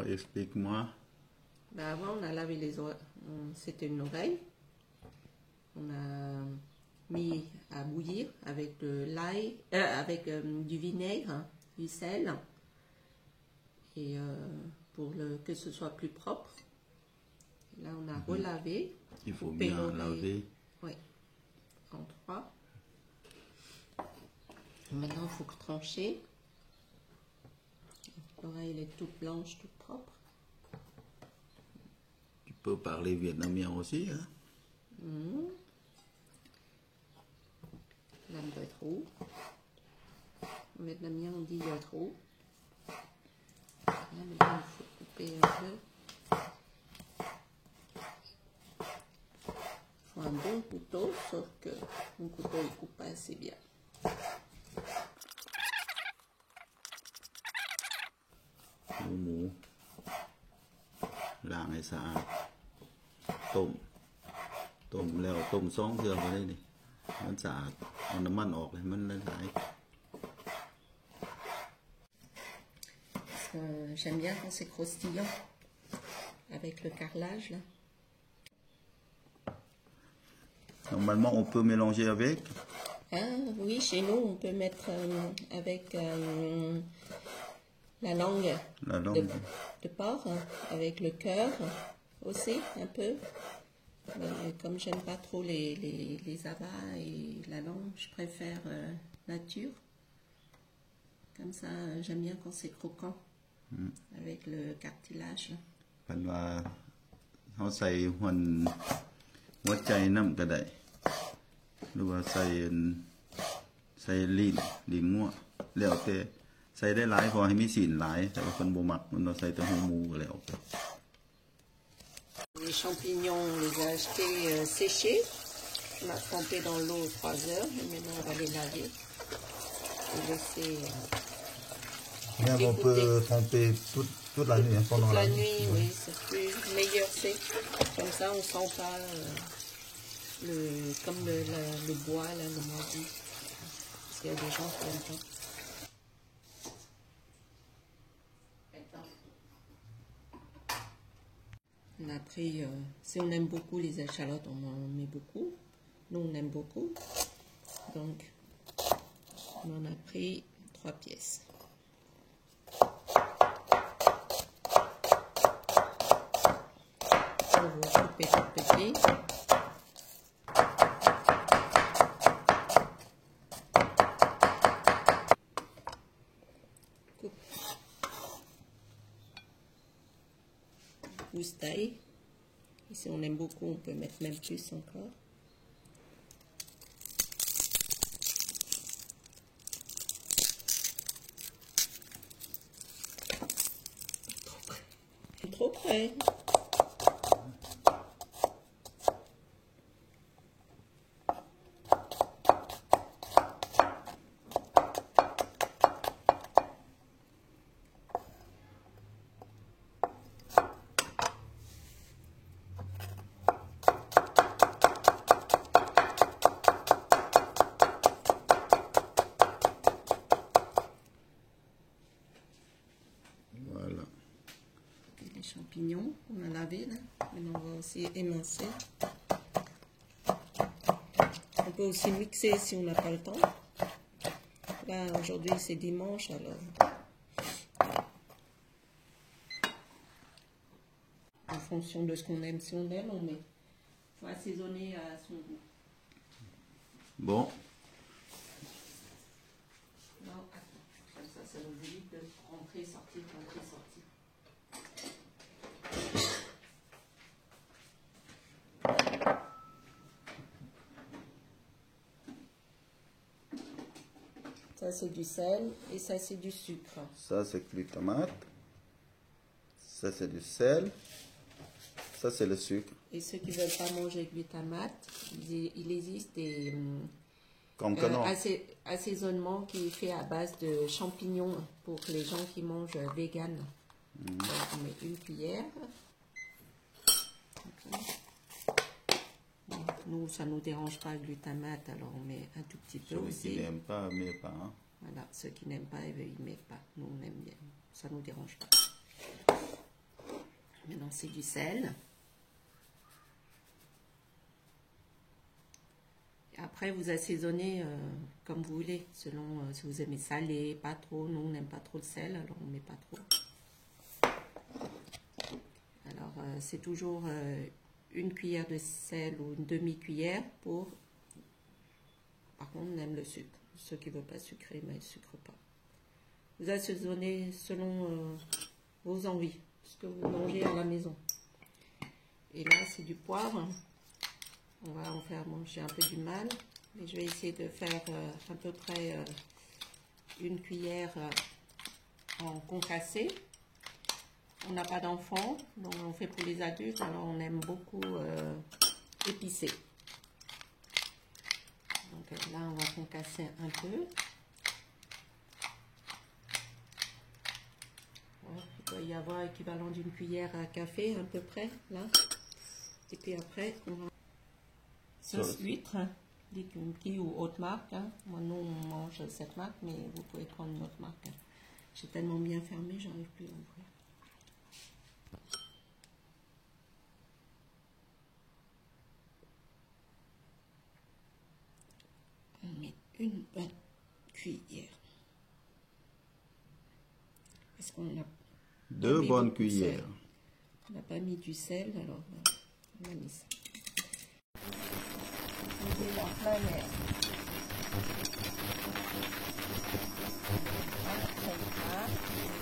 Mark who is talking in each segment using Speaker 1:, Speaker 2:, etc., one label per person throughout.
Speaker 1: Alors, explique-moi.
Speaker 2: Ben avant, on a lavé les oreilles. C'était une oreille. On a mis à bouillir avec de l'ail, avec du vinaigre, du sel, et pour que ce soit plus propre. Là, on a relavé.
Speaker 1: Il faut
Speaker 2: coupé
Speaker 1: bien
Speaker 2: l'oreille.
Speaker 1: laver.
Speaker 2: Oui, en trois. Maintenant, il faut trancher. L'oreille, elle est toute blanche, toute propre.
Speaker 1: Tu peux parler vietnamien aussi, hein?
Speaker 2: Là, doit être roux. En vietnamien, on dit doit être roux. Là, maintenant, il faut couper un peu. Il faut un bon couteau, sauf que mon couteau ne coupe pas assez bien.
Speaker 1: Hủ hủ ล้างให้สะอาดต้มแล้วต้ม2 เทื่อไปได้นี่มันสะอาดเอาน้ำมันออกเลยมันหลาย
Speaker 2: J'aime bien quand c'est croustillant, avec le carrelage là.
Speaker 1: Normalement, on peut mélanger avec.
Speaker 2: Ah, oui, chez nous, on peut mettre avec la langue, de porc, hein, avec le cœur aussi, un peu. Mais comme j'aime pas trop les abats et la langue, je préfère nature. Comme ça, j'aime bien quand c'est croquant, avec le cartilage.
Speaker 1: เป็นว่าเขาใส่หัวใจน้ำก็ได้หรือว่าใส่ลิ้นงัวแล้วแต่ใส่ได้หลายพอให้มีสีนหลายแต่ว่าคนบ่มักมันเราใส่แต่หัวหมูก็แล้ว
Speaker 2: Les champignons, on les a achetés séchés. On a trempé dans l'eau 3 heures. Et maintenant, on va les laver. Et laisser
Speaker 1: Mais on peut tremper toute la nuit pendant
Speaker 2: toute la nuit. Oui, c'est plus meilleur c'est. Comme ça, on sent pas comme le bois, là, le moisi. Parce qu'il y a des gens qui aiment pas. On a pris, si on aime beaucoup les échalotes, on en met beaucoup. Nous, on aime beaucoup. Donc, on en a pris 3 pièces. On va couper tout petit. Taille. Et si on aime beaucoup, on peut mettre même plus encore. Trop près.
Speaker 1: Voilà.
Speaker 2: Les champignons, on a lavé là. Maintenant, on va aussi émincer. On peut aussi mixer si on n'a pas le temps. Là, aujourd'hui, c'est dimanche, alors. En fonction de ce qu'on aime, si on aime, on met. Il faut assaisonner à son goût.
Speaker 1: Bon.
Speaker 2: Non, attends. Comme ça nous évite de rentrer, sortir, rentrer, sortir. Ça, c'est du sel et ça, c'est du sucre.
Speaker 1: Ça, c'est glutamate. Ça, c'est du sel. Ça, c'est le sucre.
Speaker 2: Et ceux qui ne veulent pas manger glutamate, il existe des assaisonnements qui est fait à base de champignons pour les gens qui mangent vegan. Donc, on met une cuillère. Nous, ça ne nous dérange pas le glutamate, alors on met un tout petit peu
Speaker 1: Celui
Speaker 2: aussi.
Speaker 1: qui n'aime pas, mais pas. Hein?
Speaker 2: Voilà, ceux qui n'aiment pas, ils ne mettent pas. Nous, on aime bien. Ça ne nous dérange pas. Maintenant, c'est du sel. Et après, vous assaisonnez comme vous voulez, selon si vous aimez salé, pas trop. Nous, on n'aime pas trop le sel, alors on ne met pas trop. Alors, c'est toujours une cuillère de sel ou une demi-cuillère pour... Par contre, on aime le sucre. Ceux qui ne veulent pas sucrer, mais ils ne sucrent pas. Vous assaisonnez selon vos envies, ce que vous mangez à la maison. Et là, c'est du poivre. On va en faire, bon, j'ai un peu du mal, mais je vais essayer de faire à peu près une cuillère en concassé. On n'a pas d'enfants, donc on fait pour les adultes, alors on aime beaucoup épicé. Donc là, on va concasser un peu. Voilà, il doit y avoir l'équivalent d'une cuillère à café à peu près, là. Et puis après, on va... Sauce huître, Liquinky ou autre marque. Hein. Moi, nous, on mange cette marque, mais vous pouvez prendre une autre marque. Hein. J'ai tellement bien fermé, j'arrive plus à ouvrir. On met une bonne cuillère. Parce qu'on a
Speaker 1: 2 bonnes cuillères.
Speaker 2: On n'a pas mis du sel, alors on a mis ça. La planète.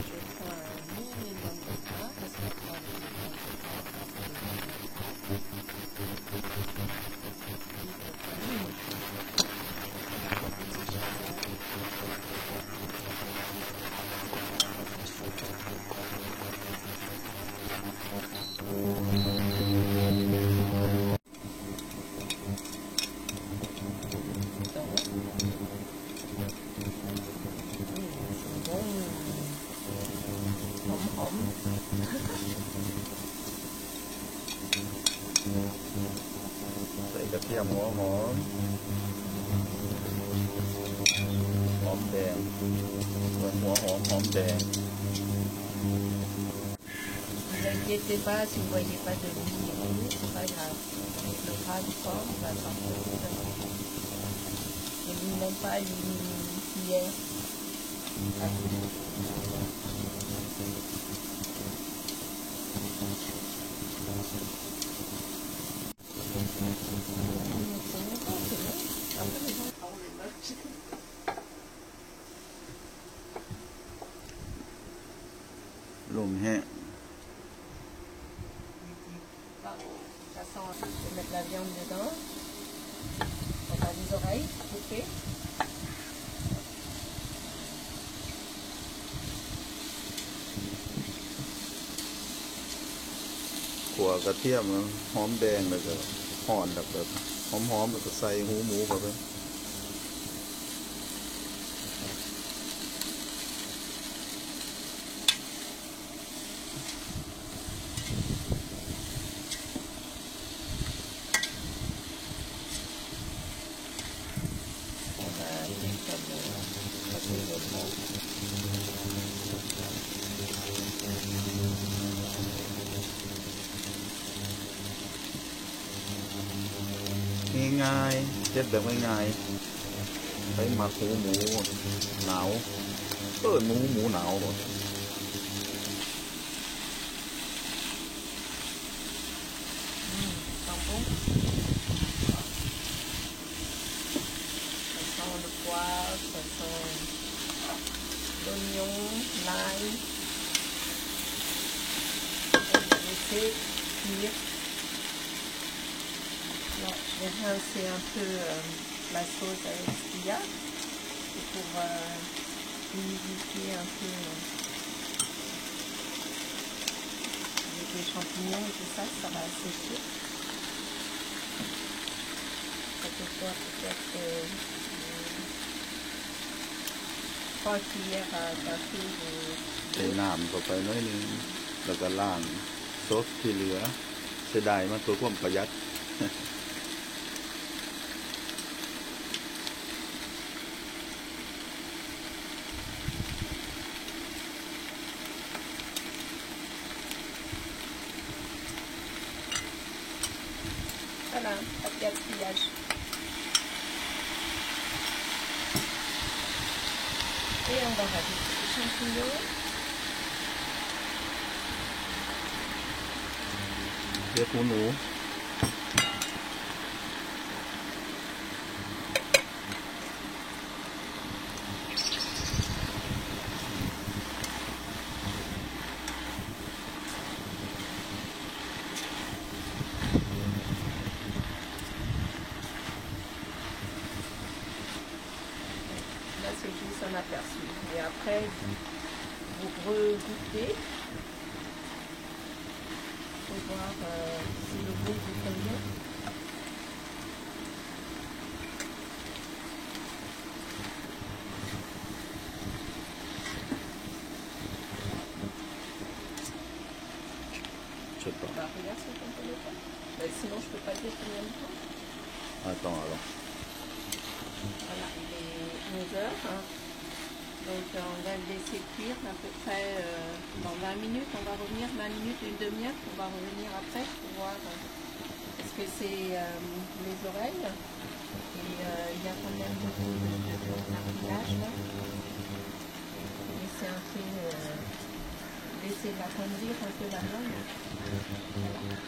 Speaker 2: Je prends un minimum de pain parce que
Speaker 1: ใส่กระเทียมหัวหอมหอมแดงหัวหอมหอมแดง
Speaker 2: Ne vous inquiétez pas si vous ne voyez pas de ligne rouge, c'est pas grave. Avec le gras du porc, on va sortir totalement. Je ne mets même pas une cuillère à côté.
Speaker 1: Lùm hẹ.
Speaker 2: Je vais mettre la viande dedans. On a les oreilles coupées.
Speaker 1: Của กระเทียมหอมแดงแล้วก็ห่อนแบบหอมๆแล้วก็ใส่หูหมูเข้าไป ง่ายๆเจ็ดแบบง่ายๆใช้หมักหูหมูหนาวหมูหนาว
Speaker 2: Le poivre, ça sent l'oignon, l'ail, laisser cuire. Là, je vais rincer un peu la sauce avec ce qu'il y a pour humidifier un peu avec les champignons et tout ça, ça va sécher. Quelquefois peut-être 3 cuillères à café de
Speaker 1: ใส่น้ำเข้าไปน้อยนึงแล้วก็ล้างซอสที่เหลือเสียดายมันตัวความประหยัด
Speaker 2: gaspillage. Et on va rajouter les champignons.
Speaker 1: Des pour nous.
Speaker 2: Là, c'est juste un aperçu. Et après, vous regoutez pour voir si le goût vous convient.
Speaker 1: Je sais pas.
Speaker 2: Bah, regarde sur ton téléphone. Bah, sinon, je peux pas dire combien de temps.
Speaker 1: Attends alors.
Speaker 2: Voilà, il est 11 heures. Hein. Donc, on va le laisser cuire à peu près dans 20 minutes. On va revenir 20 minutes, une demi-heure. On va revenir après pour voir. Parce que c'est les oreilles. Et il y a quand même beaucoup de cartilage là. Laisser un peu. Laisser agrandir un peu la langue. Voilà.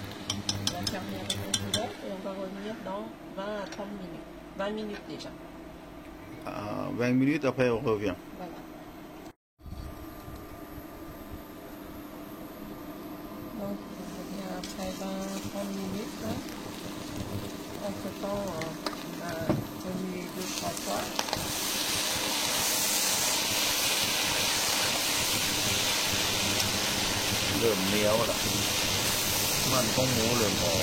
Speaker 2: On va fermer avec un couvert et on va revenir dans 20 à 30 minutes. 20 minutes déjà.
Speaker 1: 20 minutes après on revient.
Speaker 2: Voilà. Donc on revient après 20-30 minutes. Là. Entre temps, on a remué 2-3 fois.
Speaker 1: Lượm méo là. Man không muốn lượm ỏ.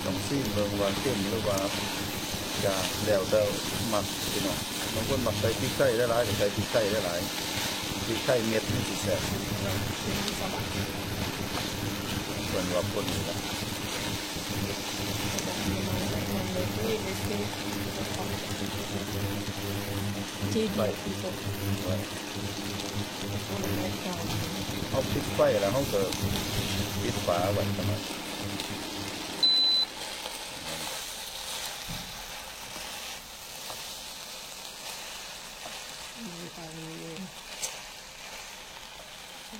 Speaker 1: Trong xin vâng và kiểm lưu và cả đèo tàu mặt thì nó còn mặt tay pít tayได้หลายแต่tay pít tayได้หลายpít tayเม็ดนี่สิแซ่บส่วนว่าคนนี่ล่ะ
Speaker 2: Ouais.
Speaker 1: เอาปิดไฟแล้วเขาก็ปิดฝาไว้ทำไม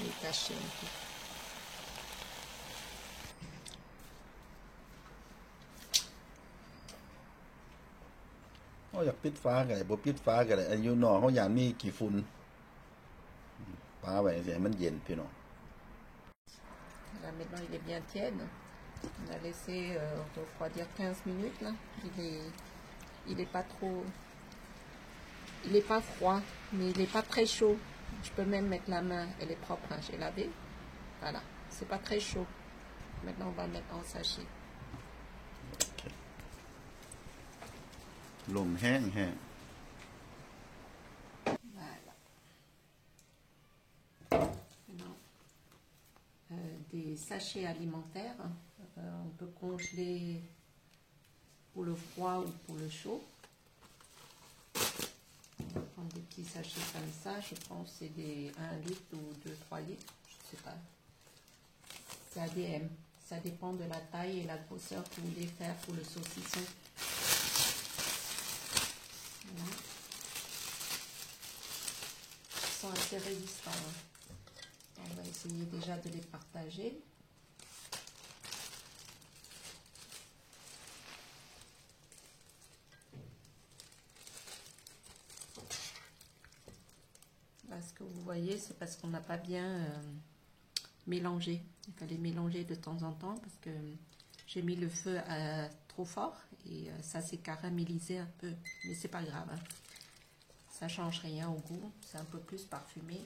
Speaker 2: Les cacher un peu.
Speaker 1: เขาอยากปิดฟ้าก็ได้บ่ปิดฟ้าก็ได้อายุน้องเขาอยากมีกี่ฝุ่นฟ้าไว้สิให้มันเย็นพี่น้อง
Speaker 2: Là, maintenant, il est bien tiède. On a laissé refroidir 15 minutes. Là. Il est pas trop... Il n'est pas froid, mais il n'est pas très chaud. Je peux même mettre la main, elle est propre, hein, j'ai lavé. Voilà, c'est pas très chaud. Maintenant, on va le mettre en sachet.
Speaker 1: ลมแห้งแห้ง
Speaker 2: Voilà. Maintenant, des sachets alimentaires. On peut congeler pour le froid ou pour le chaud. On va prendre des petits sachets comme ça. Je pense que c'est des 1 litre ou 2-3 litres. Je ne sais pas. C'est ADM. Ça dépend de la taille et la grosseur que vous voulez faire pour le saucisson. Voilà. Ils sont assez résistants. Hein. On va essayer déjà de les partager. Là, ce que vous voyez, c'est parce qu'on n'a pas bien mélangé. Il fallait mélanger de temps en temps parce que j'ai mis le feu trop fort et ça s'est caramélisé un peu. Mais c'est pas grave. Hein. Ça change rien au goût. C'est un peu plus parfumé.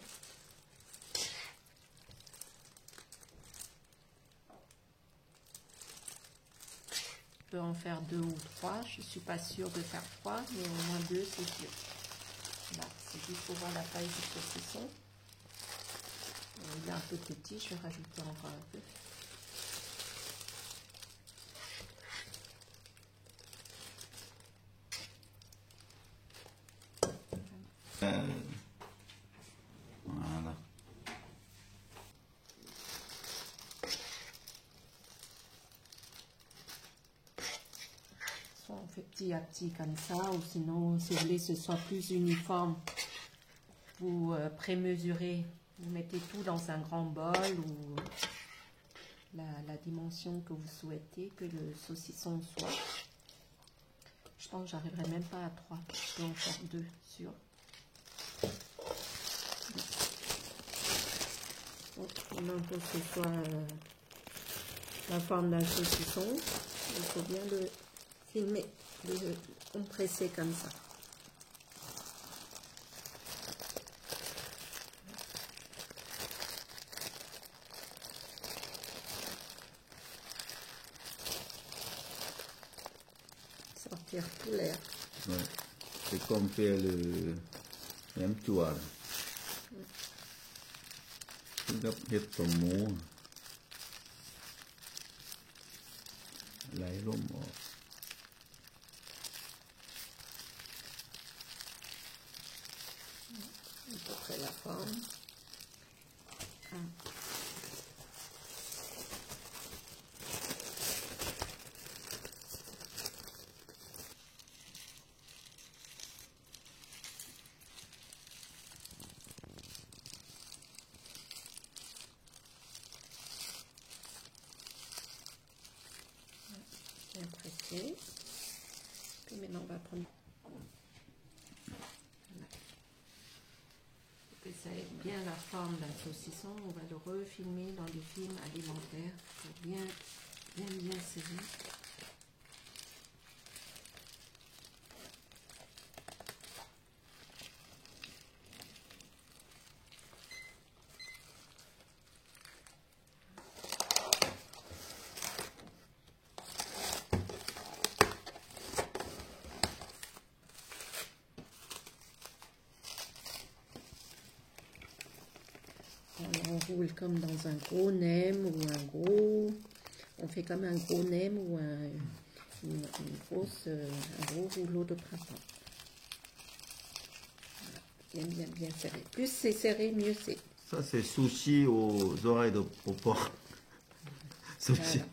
Speaker 2: On peut en faire 2 ou 3. Je suis pas sûre de faire 3, mais au moins 2, c'est sûr. Là, c'est juste pour voir la taille du saucisson. Il est un peu petit, je vais rajouter encore un peu.
Speaker 1: Voilà.
Speaker 2: Soit on fait petit à petit comme ça, ou sinon, si vous voulez que ce soit plus uniforme, vous prémesurez, vous mettez tout dans un grand bol ou la dimension que vous souhaitez que le saucisson soit. Je pense que j'arriverai même pas à 3, je peux en faire 2 sur. Donc, on a pour que ce soit la forme d'un saucisson, il faut bien le filmer, le compresser comme ça. Sortir tout l'air.
Speaker 1: Ouais. C'est comme faire le même toile. Gấp hếtตัวหมูไหลร่มออก
Speaker 2: À peu près la forme. Bien pressé. Puis maintenant on va prendre. Voilà. Pour que ça ait bien la forme d'un saucisson, on va le refilmer dans les films alimentaires pour bien saisir. On enroule comme dans un gros nem ou un gros... On fait comme un gros nem ou un gros rouleau de printemps. Voilà. Bien serré. Plus c'est serré, mieux c'est.
Speaker 1: Ça c'est sushi aux oreilles de au porc. Sushi.
Speaker 2: Voilà.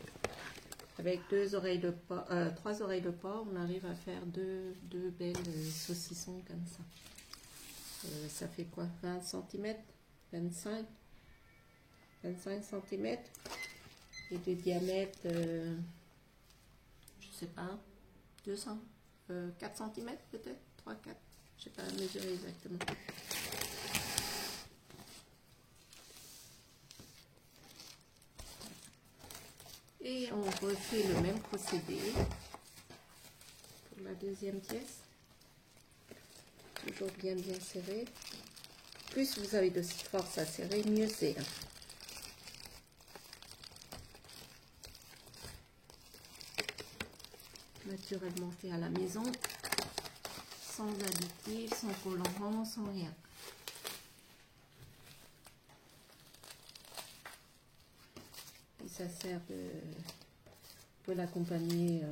Speaker 2: Avec 3 oreilles de porc, on arrive à faire deux belles saucissons comme ça. Ça fait quoi, 20 cm 25 cm et de diamètre, je sais pas, 4 cm peut-être, 3, 4, je sais pas mesurer exactement. Et on refait le même procédé pour la deuxième pièce. Toujours bien serré. Plus vous avez de force à serrer, mieux c'est. Naturellement fait à la maison, sans additifs, sans colorants, sans rien. Et ça sert de... On peut l'accompagner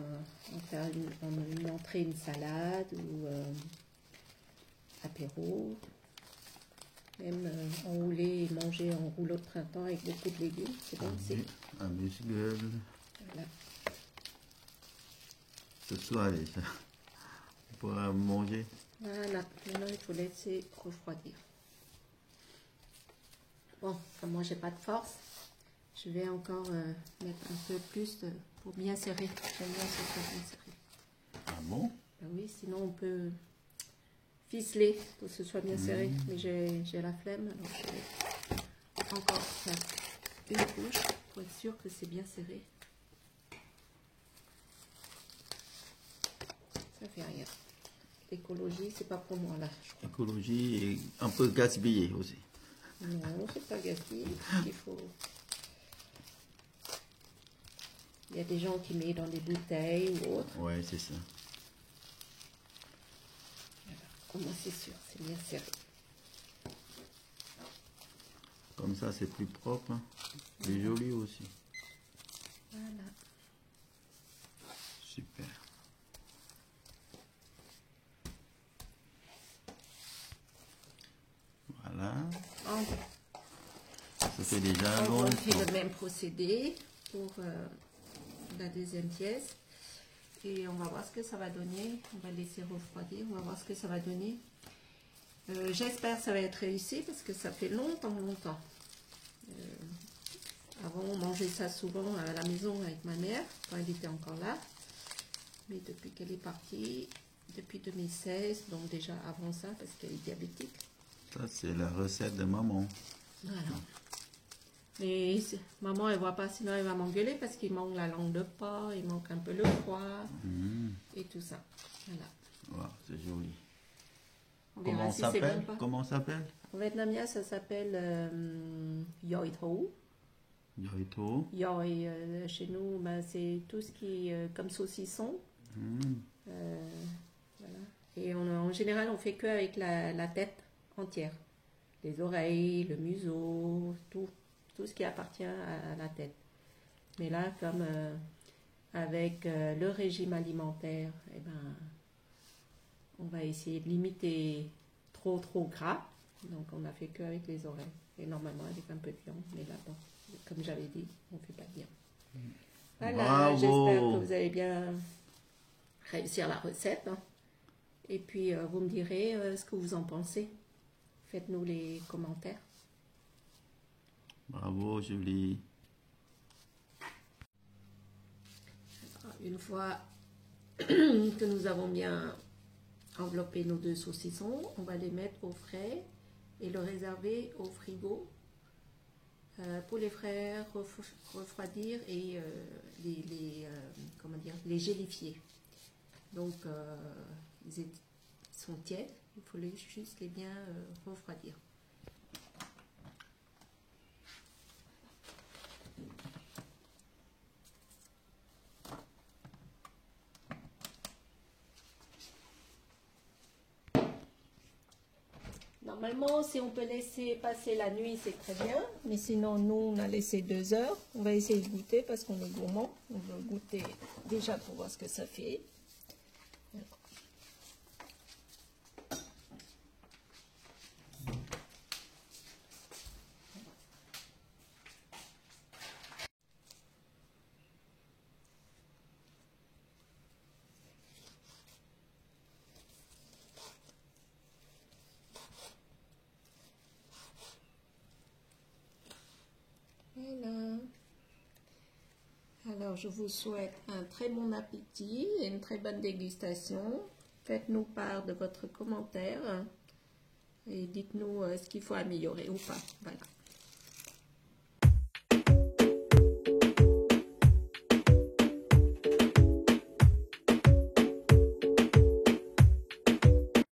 Speaker 2: en faire une entrée, une salade ou apéro. Même enrouler et manger en rouleau de printemps avec beaucoup de légumes, c'est bon aussi.
Speaker 1: Amuse-gueule.
Speaker 2: Voilà.
Speaker 1: Ce soir, ça. On pourra manger.
Speaker 2: Voilà, maintenant il faut laisser refroidir. Bon, comme moi j'ai pas de force, je vais encore mettre un peu plus pour bien serrer. J'aime bien ce soit bien serré.
Speaker 1: Ah bon?
Speaker 2: Ben oui, sinon on peut ficeler pour que ce soit bien serré, mais j'ai la flemme, donc je vais encore faire une couche pour être sûr que c'est bien serré. Ça fait rien. L'écologie, c'est pas pour moi là.
Speaker 1: Écologie et un peu gaspillé aussi.
Speaker 2: Non, c'est pas gaspillé. Il faut. Il y a des gens qui mettent dans des bouteilles ou autre.
Speaker 1: Ouais, c'est ça.
Speaker 2: Voilà. Au moins c'est sûr, c'est bien serré.
Speaker 1: Comme ça, c'est plus propre, hein. Plus joli aussi.
Speaker 2: Voilà.
Speaker 1: Super. Voilà. Ça fait déjà un bon
Speaker 2: On fait
Speaker 1: effort.
Speaker 2: le même procédé pour la deuxième pièce. Et on va voir ce que ça va donner. On va laisser refroidir. On va voir ce que ça va donner. J'espère que ça va être réussi parce que ça fait longtemps. Avant, on mangeait ça souvent à la maison avec ma mère quand elle était encore là. Mais depuis qu'elle est partie, depuis 2016, donc déjà avant ça parce qu'elle est diabétique.
Speaker 1: Ça, c'est la recette de maman.
Speaker 2: Voilà. Mais maman, elle voit pas, sinon elle va m'engueuler parce qu'il manque la langue de porc, il manque un peu le foie et tout ça. Voilà.
Speaker 1: Wow, c'est joli.
Speaker 2: On verra
Speaker 1: Comment
Speaker 2: si
Speaker 1: ça
Speaker 2: c'est bon
Speaker 1: s'appelle?
Speaker 2: ou pas.
Speaker 1: Comment ça s'appelle?
Speaker 2: En vietnamien, ça s'appelle yoi thou.
Speaker 1: Yoito.
Speaker 2: Yoi, chez nous, ben, c'est tout ce qui est comme saucisson. Voilà. Et en général, on fait que avec la tête entière. Les oreilles, le museau, tout ce qui appartient à la tête. Mais là, comme avec le régime alimentaire, eh ben, on va essayer de limiter trop gras. Donc on a fait que avec les oreilles. Et normalement avec un peu de viande. Mais là, bon, comme j'avais dit, on ne fait pas de viande. Voilà,
Speaker 1: Bravo.
Speaker 2: j'espère que vous allez bien réussir la recette. Hein. Et puis vous me direz ce que vous en pensez. Faites-nous les commentaires.
Speaker 1: Bravo, Julie.
Speaker 2: Une fois que nous avons bien enveloppé nos 2 saucissons, on va les mettre au frais et le réserver au frigo pour les faire refroidir et les gélifier. Donc ils sont tièdes, il faut juste les bien refroidir. Normalement, si on peut laisser passer la nuit, c'est très bien. Mais sinon, nous, on a laissé 2 heures. On va essayer de goûter parce qu'on est gourmand. On veut goûter déjà pour voir ce que ça fait. Voilà. Alors, je vous souhaite un très bon appétit et une très bonne dégustation. Faites-nous part de votre commentaire et dites-nous ce qu'il faut améliorer ou pas. Voilà.